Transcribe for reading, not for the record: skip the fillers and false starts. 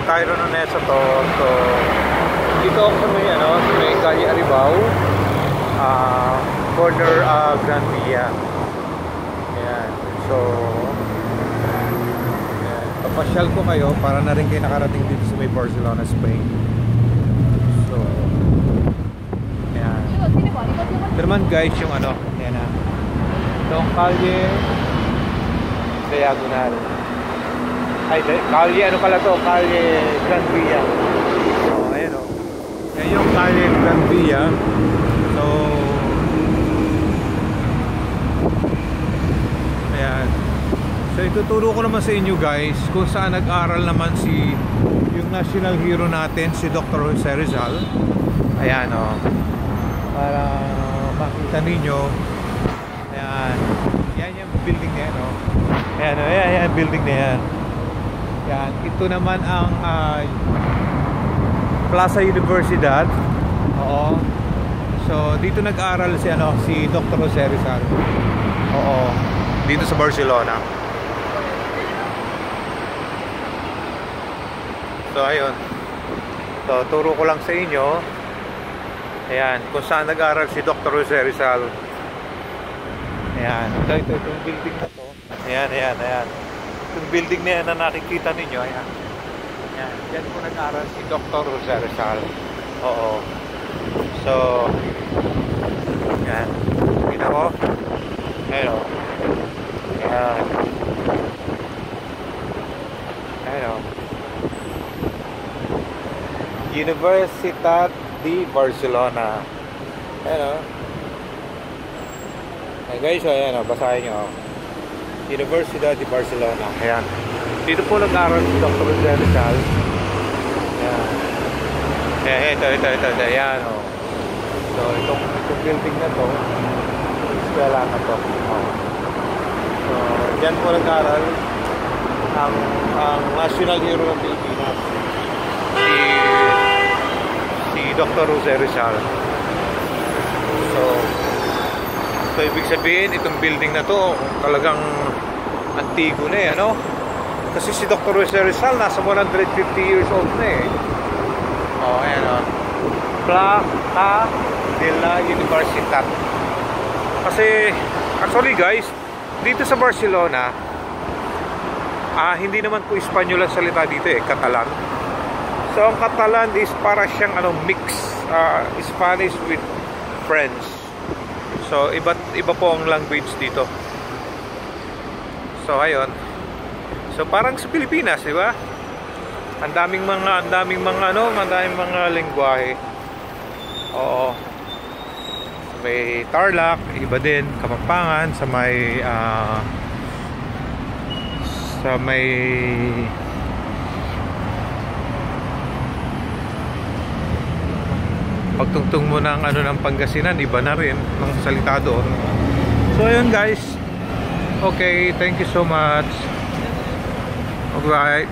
Cairo Nonesa to. So, dito ako sa may, may Calle Aribao, corner Grand Via. Ayan. So, ayan. Papasyal ko kayo para na rin kayo nakarating dito sa may Barcelona, Spain. So, ayan. Ito naman guys, yung ayan na. Itong Calle Diagonal. Ay, Calle, pala to? Calle Grand Via. So, ayan o. Yan yung Calle Grand Via. So, ayan. So, ituturo ko naman sa inyo guys kung saan nag-aral naman yung national hero natin, si Dr. Jose Rizal. Ayan o. Para makita ninyo. Ayan. Yan yung building na yan o. Ayan o. Ayan, building na yan. Yan, ito naman ang Plaza Universidad. Oo. So dito nag-aral si Dr. Jose Rizal. Oo. Dito sa Barcelona. So ayun. So turo ko lang sa inyo. Ayan, kung saan nag-aral si Dr. Jose Rizal. Ayan, ito yung building na to. Ayan. Yung building na yan na nakikita ninyo, ayan. Ayan, dyan po nag-aral si Dr. Jose Rizal. Oo. So, ayan. Kita ko. Ayan o. Ayan. Ayan o. Universitat de Barcelona. Ayan o. Ayan guys, ayan o. Basahin nyo o. Universidad de Barcelona. Ayan. Dito po nag-aral si Dr. Jose Rizal. Ayan. Ito. Ayan o. So, itong building na to, eskwela na to. So, dyan po nag-aral ang national hero ng Pilipinas. Si Dr. Jose Rizal. So, ibig sabihin, itong building na to, talagang antigo na kasi si Dr. Jose Rizal nasa 150 years old na ayan Plaza de la Universitat. Kasi actually guys, dito sa Barcelona hindi naman po Espanyol ang salita dito Catalan. So ang Catalan is para siyang mix Spanish with French. So iba po ang language dito. So ayun. So parang sa Pilipinas, di ba? Ang daming mga lengguwahe. Oo. May Tarlac, iba din, Kapampangan, sa may pagtungtong mo ng ng Pangasinan, iba na rin ng salita doon. So ayun guys. Okay, thank you so much. Bye.